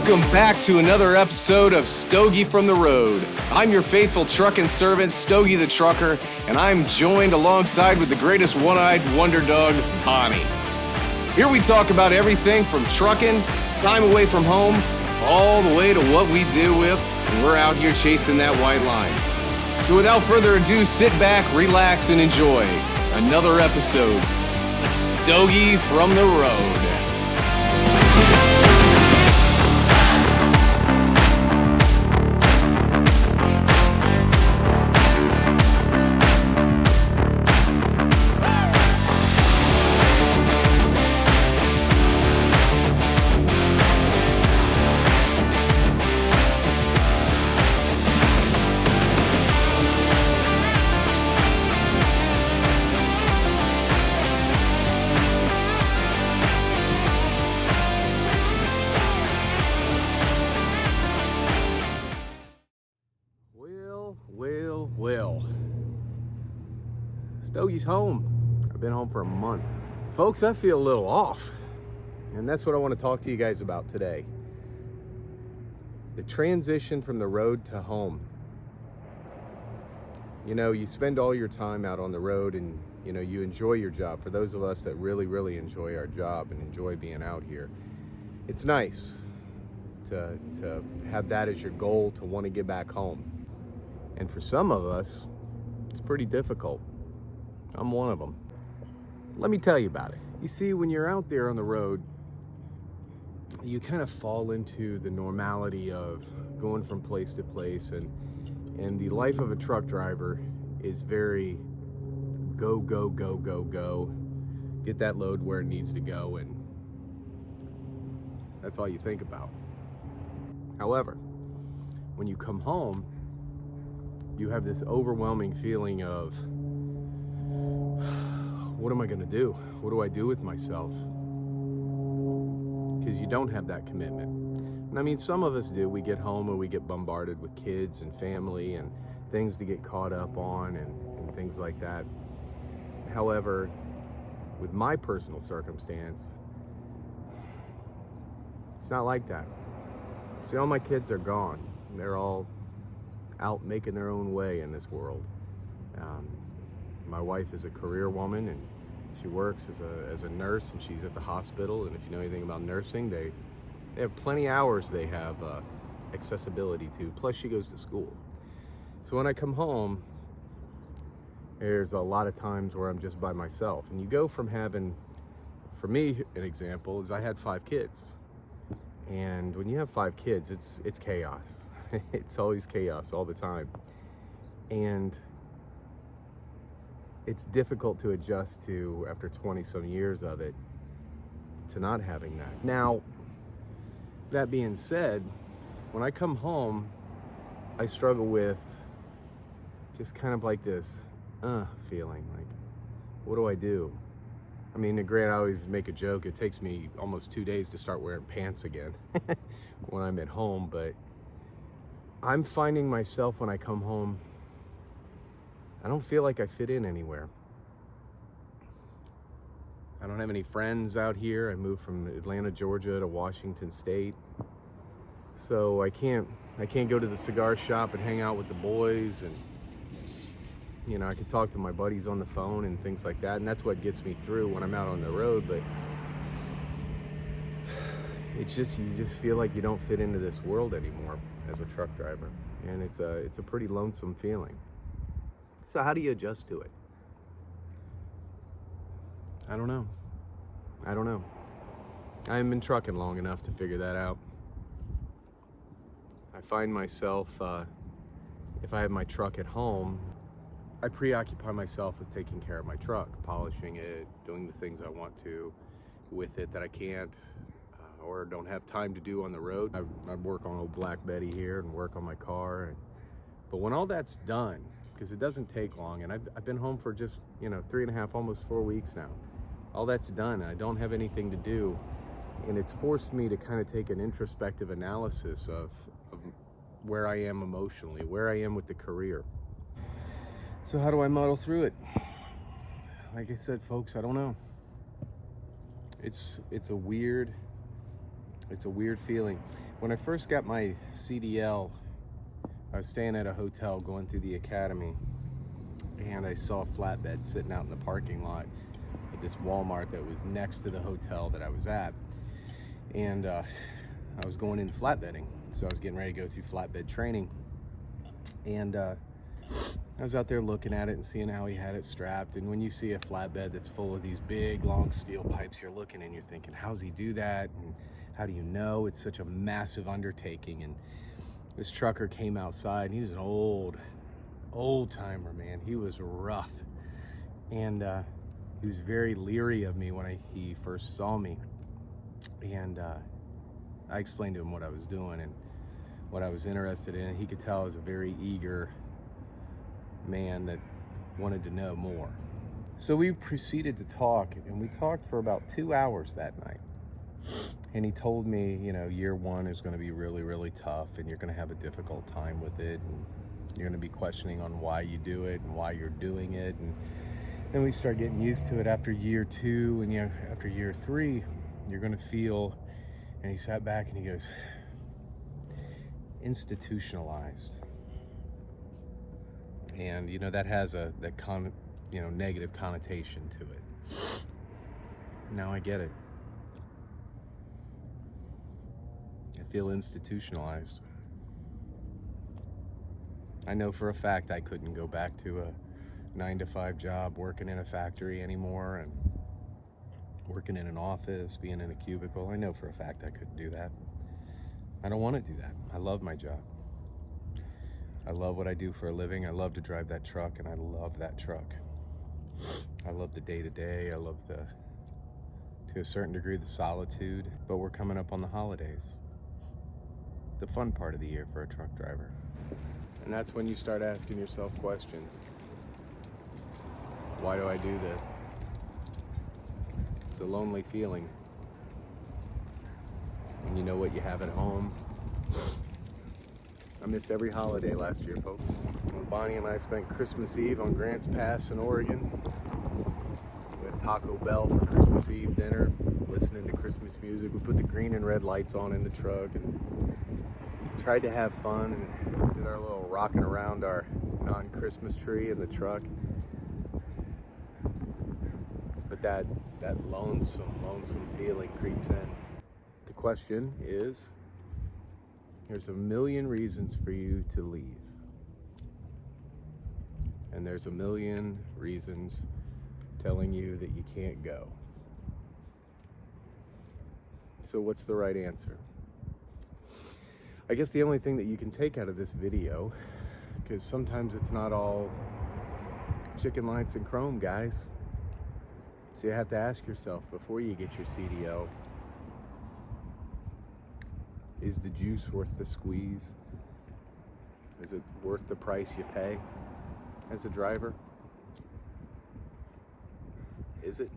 Welcome back to another episode of Stogie from the Road. I'm your faithful trucking servant, Stogie the Trucker, and I'm joined alongside with the greatest one-eyed wonder dog, Bonnie. Here we talk about everything from trucking, time away from home, all the way to what we deal with when we're out here chasing that white line. So without further ado, sit back, relax, and enjoy another episode of Stogie from the Road. Well, Stogie's home. I've been home for a month. Folks, I feel a little off, and that's what I want to talk to you guys about today. The transition from the road to home. You know, you spend all your time out on the road and, you know, you enjoy your job. For those of us that really, really enjoy our job and enjoy being out here, it's nice to have that as your goal, to want to get back home. And for some of us, it's pretty difficult. I'm one of them. Let me tell you about it. You see, when you're out there on the road, you kind of fall into the normality of going from place to place, and the life of a truck driver is very go, go, go, go, go. Get that load where it needs to go, and that's all you think about. However, when you come home, you have this overwhelming feeling of, what am I going to do? What do I do with myself? Because you don't have that commitment. And I mean, some of us do. We get home and we get bombarded with kids and family and things to get caught up on and things like that. However, with my personal circumstance, it's not like that. See, all my kids are gone. They're all out making their own way in this world. My wife is a career woman, and she works as a nurse, and she's at the hospital. And if you know anything about nursing, they have plenty of hours they have accessibility to. Plus, she goes to school. So when I come home, there's a lot of times where I'm just by myself. And you go from having, for me, an example is I had 5 kids. And when you have 5 kids, it's chaos. It's always chaos all the time. And it's difficult to adjust to, after 20 some years of it, to not having that. Now, that being said, when I come home, I struggle with just kind of like this feeling, like, what do I do? I mean, granted, I always make a joke, it takes me almost 2 days to start wearing pants again when I'm at home, but I'm finding myself when I come home, I don't feel like I fit in anywhere. I don't have any friends out here. I moved from Atlanta, Georgia to Washington State. So I can't go to the cigar shop and hang out with the boys, and you know, I can talk to my buddies on the phone and things like that, and that's what gets me through when I'm out on the road. But it's just, you just feel like you don't fit into this world anymore as a truck driver, and it's a pretty lonesome feeling. So how do you adjust to it? I don't know. I haven't been trucking long enough to figure that out. I find myself, if I have my truck at home, I preoccupy myself with taking care of my truck, polishing it, doing the things I want to with it that I can't or don't have time to do on the road. I work on old Black Betty here and work on my car. But when all that's done, because it doesn't take long, and I've been home for just, 3.5, almost 4 weeks now. All that's done, and I don't have anything to do, and it's forced me to kind of take an introspective analysis of where I am emotionally, where I am with the career. So how do I muddle through it? Like I said, folks, I don't know. It's a weird feeling. When I first got my CDL, I was staying at a hotel going through the academy, and I saw a flatbed sitting out in the parking lot at this Walmart that was next to the hotel that I was at. And I was going into flatbedding, so I was getting ready to go through flatbed training. And I was out there looking at it and seeing how he had it strapped. And when you see a flatbed that's full of these big, long steel pipes, you're looking and you're thinking, how's he do that? And how do you know? It's such a massive undertaking. And this trucker came outside, and he was an old timer, man. He was rough. And he was very leery of me when he first saw me. And I explained to him what I was doing and what I was interested in. He could tell I was a very eager man that wanted to know more. So we proceeded to talk, and we talked for about 2 hours that night. And he told me, you know, year one is going to be really, really tough, and you're going to have a difficult time with it, and you're going to be questioning on why you do it and why you're doing it. And then we start getting used to it after year two, and after year three, you're going to feel. And he sat back and he goes, institutionalized. And you know, that has negative connotation to it. Now I get it. I feel institutionalized. I know for a fact I couldn't go back to a 9-to-5 job working in a factory anymore and working in an office, being in a cubicle. I know for a fact I couldn't do that. I don't want to do that. I love my job. I love what I do for a living. I love to drive that truck, and I love that truck. I love the day-to-day. I love to a certain degree, the solitude. But we're coming up on the holidays, the fun part of the year for a truck driver. And that's when you start asking yourself questions. Why do I do this? It's a lonely feeling when you know what you have at home. I missed every holiday last year, folks. Bonnie and I spent Christmas Eve on Grants Pass in Oregon. We had Taco Bell for Christmas Eve dinner, listening to Christmas music. We put the green and red lights on in the truck and tried to have fun and did our little rocking around our non-Christmas tree in the truck. But that lonesome feeling creeps in. The question is, there's a million reasons for you to leave. And there's a million reasons telling you that you can't go. So what's the right answer? I guess the only thing that you can take out of this video, because sometimes it's not all chicken lights and chrome, guys. So you have to ask yourself before you get your CDL, is the juice worth the squeeze? Is it worth the price you pay as a driver? Is it?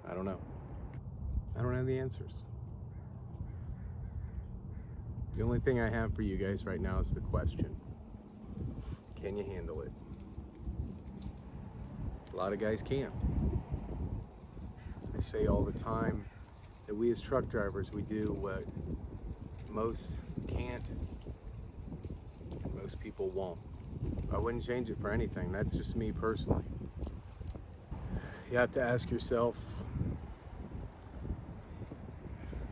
I don't know. I don't have the answers. The only thing I have for you guys right now is the question. Can you handle it? A lot of guys can't. I say all the time that we as truck drivers, we do what most can't and most people won't. I wouldn't change it for anything. That's just me personally. You have to ask yourself,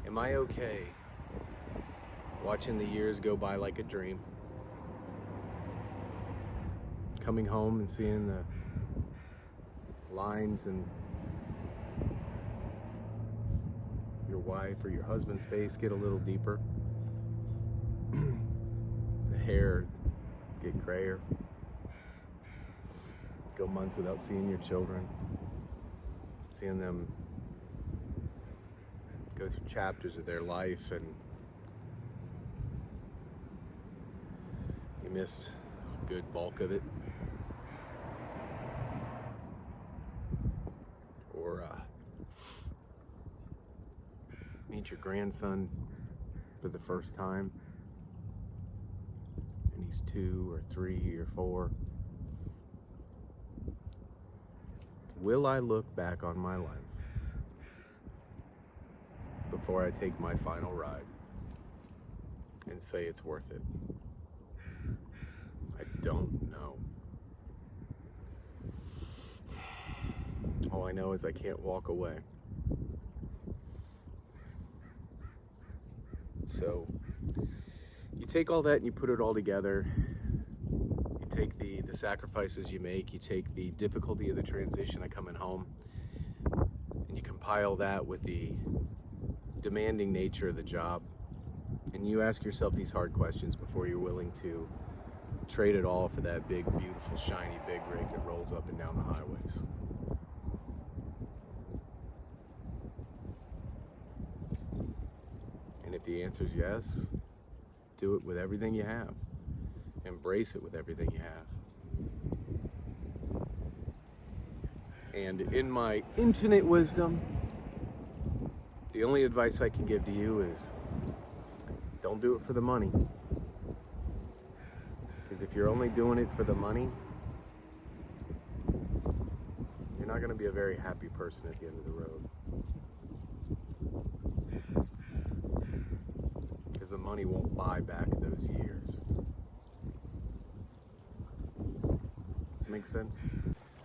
am I okay watching the years go by like a dream? Coming home and seeing the lines and your wife or your husband's face get a little deeper, the hair get grayer, go months without seeing your children, seeing them go through chapters of their life, and you missed a good bulk of it. Or meet your grandson for the first time, and he's 2 or 3 or 4. Will I look back on my life before I take my final ride and say it's worth it? I don't know. All I know is I can't walk away. So you take all that and you put it all together. You take the sacrifices you make, you take the difficulty of the transition of coming home, and you compile that with the demanding nature of the job, and you ask yourself these hard questions before you're willing to trade it all for that big, beautiful, shiny, big rig that rolls up and down the highways. And if the answer is yes, do it with everything you have. Embrace it with everything you have. And in my infinite wisdom, the only advice I can give to you is don't do it for the money. Because if you're only doing it for the money, you're not going to be a very happy person at the end of the road. Because the money won't buy back those years. Does that make sense?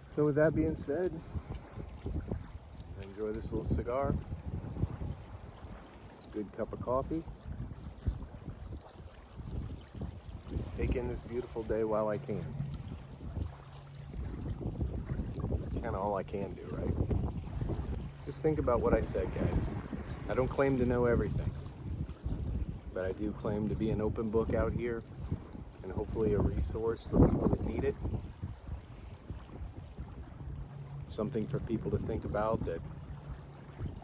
So with that being said, enjoy this little cigar. It's a good cup of coffee. Take in this beautiful day while I can. Kind of all I can do, right? Just think about what I said, guys. I don't claim to know everything, but I do claim to be an open book out here, and hopefully a resource for people that need it. Something for people to think about that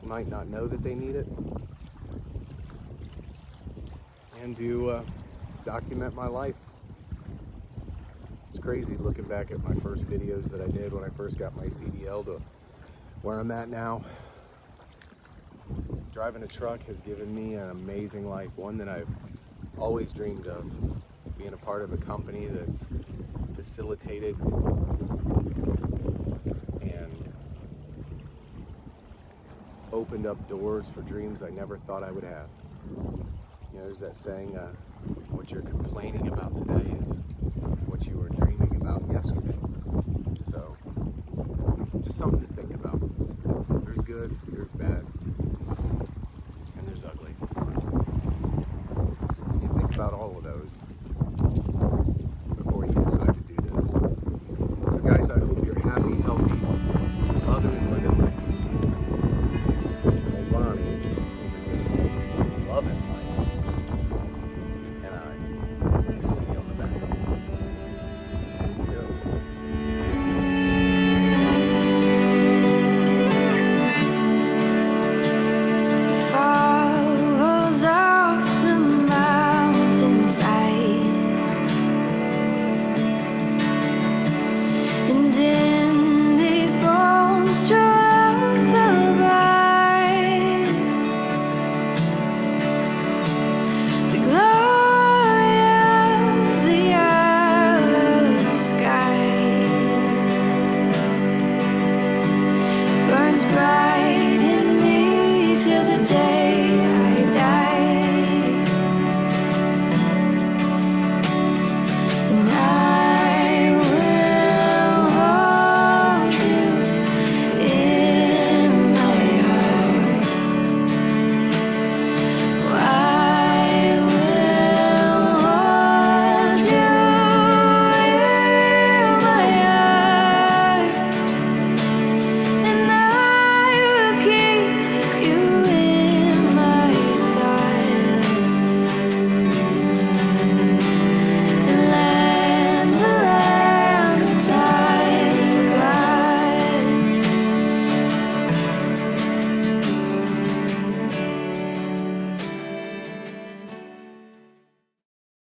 might not know that they need it, and to document my life. It's crazy looking back at my first videos that I did when I first got my CDL to where I'm at now. Driving a truck has given me an amazing life, one that I've always dreamed of. Being a part of a company that's facilitated and opened up doors for dreams I never thought I would have. You know, there's that saying, what you're complaining about today is what you were dreaming about yesterday. So, just something to think about. There's good, there's bad, and there's ugly. You think about all of those before you decide to do this. So guys, I hope